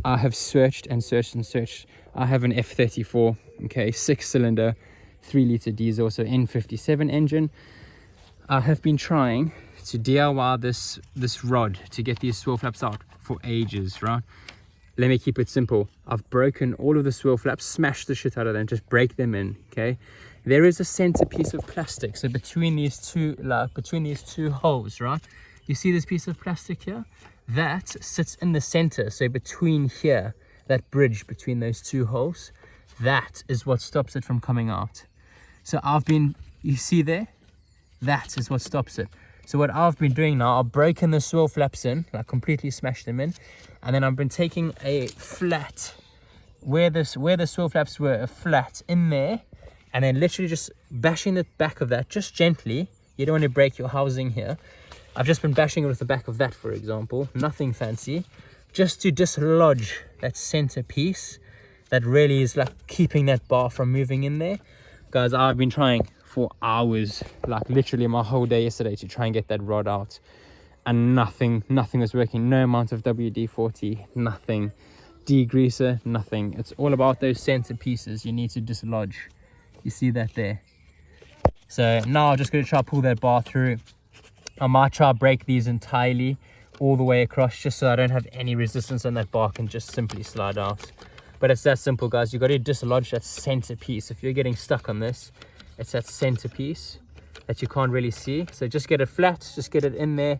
I have searched and searched and searched. I have an F34, okay, 6-cylinder, 3-liter diesel, so N57 engine. I have been trying to DIY this rod to get these swirl flaps out for ages, right? Let me keep it simple. I've broken all of the swirl flaps, smashed the shit out of them, just break them in, okay? There is a center piece of plastic, so between these two holes, right? You see this piece of plastic here? That sits in the center, so between here, that bridge between those two holes, that is what stops it from coming out. So you see there? That is what stops it. So what I've been doing now, I've broken the swirl flaps in, like completely smashed them in, and then I've been taking a flat, where the swirl flaps were, a flat in there, and then literally just bashing the back of that, just gently. You don't want to break your housing here. I've just been bashing it with the back of that, for example, nothing fancy, just to dislodge that center piece that really is like keeping that bar from moving in there. Guys, I've been trying for hours, like literally my whole day yesterday, to try and get that rod out, and nothing was working. No amount of WD-40, nothing, degreaser, nothing. It's all about those center pieces you need to dislodge. You see that there? So now I'm just going to try to pull that bar through. I might try to break these entirely all the way across, just so I don't have any resistance and that bar can just simply slide out. But it's that simple, guys. You've got to dislodge that center piece. If you're getting stuck on this, it's that center piece that you can't really see. So just get it flat, just get it in there,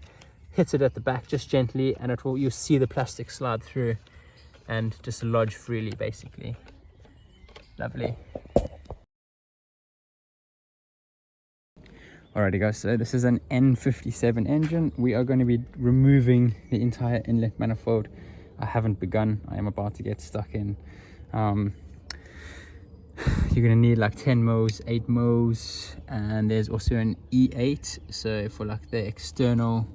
hit it at the back just gently, and you'll see the plastic slide through and dislodge freely, basically. Lovely. Alrighty guys, so this is an N57 engine. We are going to be removing the entire inlet manifold. I haven't begun. I am about to get stuck in. You're going to need like 10 mos, 8 mos, and there's also an E8, so for like the external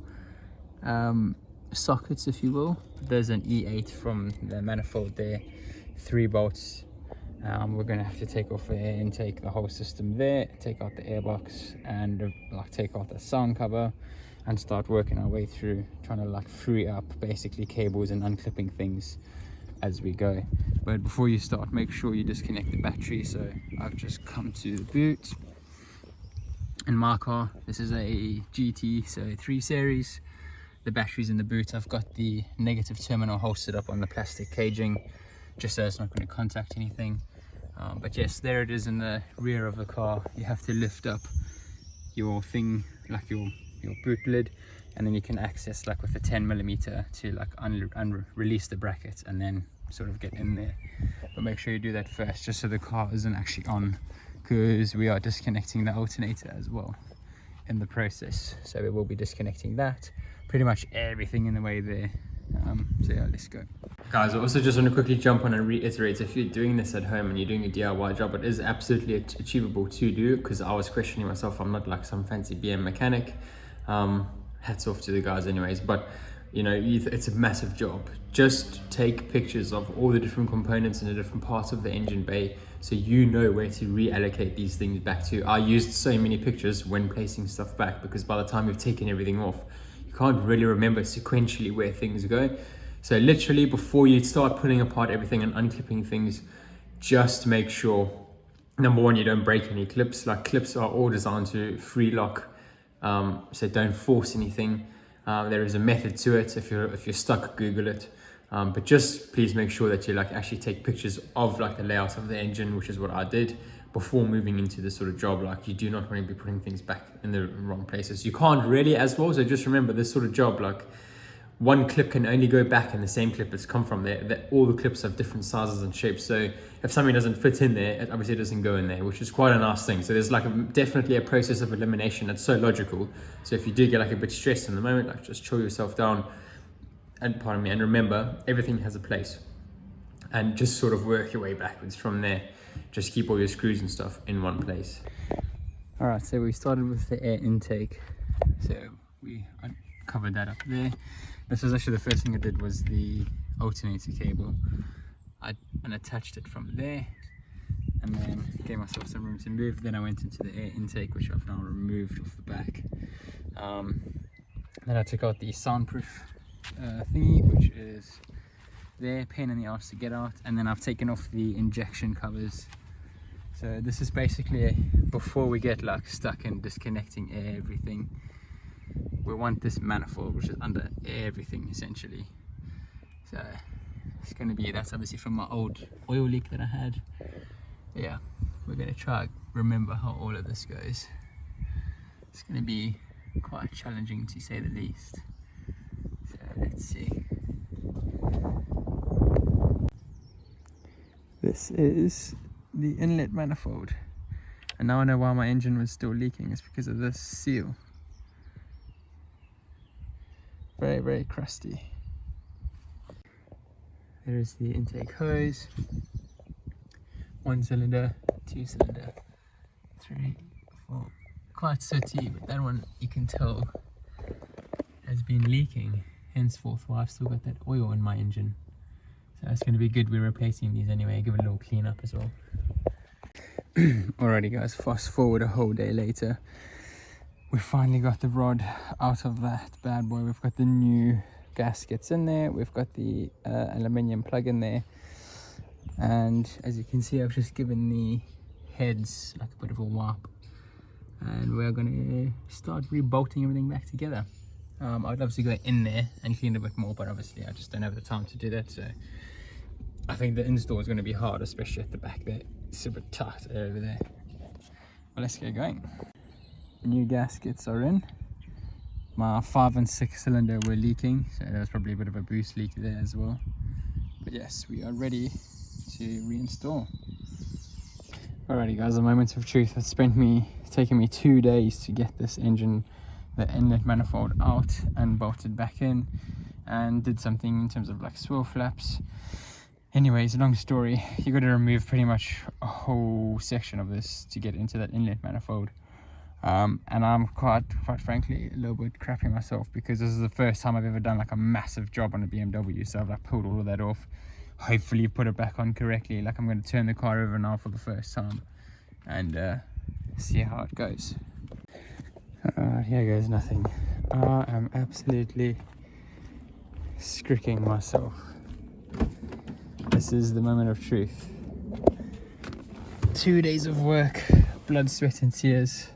sockets, if you will. There's an E8 from the manifold there, 3 bolts. We're going to have to take off the air intake, the whole system there, take out the airbox, and like take out the sound cover, and start working our way through, trying to like free up basically cables and unclipping things as we go. But before you start, make sure you disconnect the battery. So I've just come to the boot in my car. This is a GT, so 3 series. The battery's in the boot. I've got the negative terminal hosted up on the plastic caging, just so it's not going to contact anything. But yes, there it is in the rear of the car. You have to lift up your thing, like your boot lid, and then you can access like with a 10mm to like release the bracket and then sort of get in there. But make sure you do that first, just so the car isn't actually on, because we are disconnecting the alternator as well in the process. So we will be disconnecting that, pretty much everything in the way there. So yeah, let's go. Guys, I also just want to quickly jump on and reiterate, if you're doing this at home and you're doing a DIY job, it is absolutely achievable to do, because I was questioning myself. I'm not like some fancy BM mechanic. Hats off to the guys anyways, but you know, it's a massive job. Just take pictures of all the different components in the different parts of the engine bay, so you know where to reallocate these things back to. I used so many pictures when placing stuff back, because by the time you've taken everything off, you can't really remember sequentially where things go. So literally, before you start pulling apart everything and unclipping things, just make sure, number one, you don't break any clips. Like, clips are all designed to free lock, so don't force anything. There is a method to it. If you're stuck, Google it. But just please make sure that you like actually take pictures of like the layout of the engine, which is what I did, before moving into this sort of job. Like, you do not want to be putting things back in the wrong places. You can't really as well. So just remember, this sort of job, like, one clip can only go back in the same clip it's come from. That all the clips have different sizes and shapes. So if something doesn't fit in there, it obviously doesn't go in there, which is quite a nice thing. So there's like definitely a process of elimination that's so logical. So if you do get like a bit stressed in the moment, like, just chill yourself down, and pardon me, and remember, everything has a place, and just sort of work your way backwards from there. Just keep all your screws and stuff in one place. All right, so we started with the air intake. So we covered that up there. This was actually the first thing I did, was the alternator cable. And attached it from there, and then gave myself some room to move. Then I went into the air intake, which I've now removed off the back. Then I took out the soundproof thingy, which is there, pain in the arse to get out. And then I've taken off the injection covers. So this is basically before we get like stuck in disconnecting everything. We want this manifold, which is under everything essentially. So it's going to be, that's obviously from my old oil leak that I had. Yeah, we're going to try remember how all of this goes. It's going to be quite challenging to say the least. So let's see. This is the inlet manifold, and now I know why my engine was still leaking. It's because of this seal. Very, very crusty. There is the intake hose. 1 cylinder, 2 cylinder, 3, 4. Quite sooty, but that one you can tell has been leaking. Henceforth, well, I've still got that oil in my engine. So it's going to be good. We're replacing these anyway. Give it a little clean up as well. Alrighty guys, fast forward a whole day later. We finally got the rod out of that bad boy. We've got the new gaskets in there. We've got the aluminium plug in there. And as you can see, I've just given the heads like a bit of a wipe. And we're going to start rebolting everything back together. I'd love to go in there and clean a bit more, but obviously I just don't have the time to do that. So I think the install is going to be hard, especially at the back there. It's super tight over there. Well, let's get going. New gaskets are in. My 5 and 6 cylinder were leaking, so there was probably a bit of a boost leak there as well. But yes, we are ready to reinstall. Alrighty guys, a moment of truth. It's taken me 2 days to get this engine, the inlet manifold, out and bolted back in, and did something in terms of like swirl flaps. Anyways, long story, you got to remove pretty much a whole section of this to get into that inlet manifold. And I'm quite frankly a little bit crapping myself, because this is the first time I've ever done like a massive job on a BMW. So I've like pulled all of that off, hopefully put it back on correctly. Like I'm going to turn the car over now for the first time and see how it goes. Here goes nothing. I am absolutely scricking myself. This is the moment of truth. 2 days of work, blood, sweat and tears.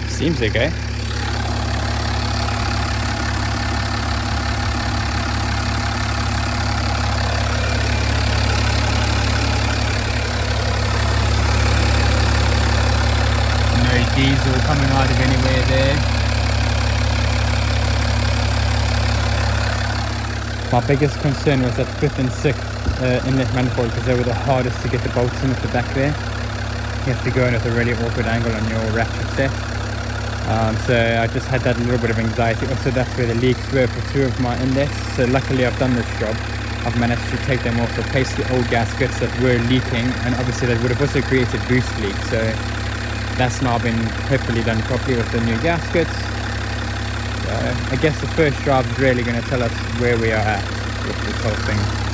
Seems okay. No diesel coming out of anywhere there. My biggest concern was that 5th and 6th inlet manifold, because they were the hardest to get the bolts in at the back there. You have to go in with a really awkward angle on your ratchet set. So I just had that little bit of anxiety. Also, that's where the leaks were for 2 of my inlets. So luckily I've done this job. I've managed to take them off, replace the old gaskets that were leaking, and obviously that would have also created boost leaks. So that's now been hopefully done properly with the new gaskets. So I guess the first drive is really going to tell us where we are at with this whole thing.